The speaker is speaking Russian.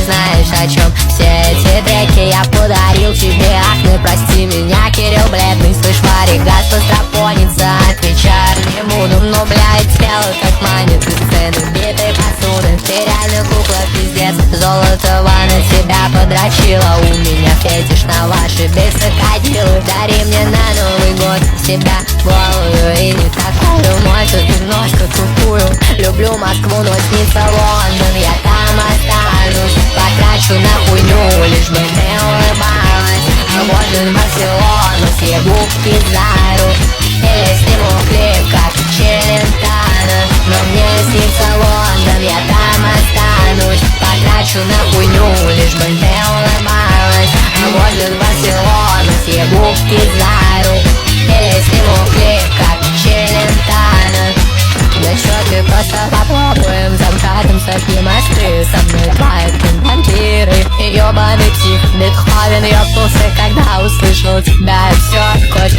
знаешь о чем все эти треки я подарил тебе. Ах, ну прости меня, Кирилл бледный, слышь, варигас постропонится. Отвечать не буду, но, блядь, тело как манит из сцены битой посуды. Ты реально кукла, пиздец, золотого на тебя подрочила. У меня фетиш на ваши бесокодилы. Дари мне на Новый год себя голую и не такую мойку, немножко тупую. Люблю Москву, но снится Лондон, я там останусь. Потрачу на хуйню, лишь бы ты улыбалась. А может Барселону съебу в Пизару или сниму клип, как Челентано. Но мне снится Лондон, я там останусь. Потрачу на хуйню, лишь бы ты улыбалась. А может Барселону съебу в Пизару или сниму клип, как Челентано. Да чё ты, просто попробуем за МКАДом сопни мосты. Со мной плавают вампиры и ёбаный псих Бетховен ёбнулся, когда услышал тебя. И всё, хоть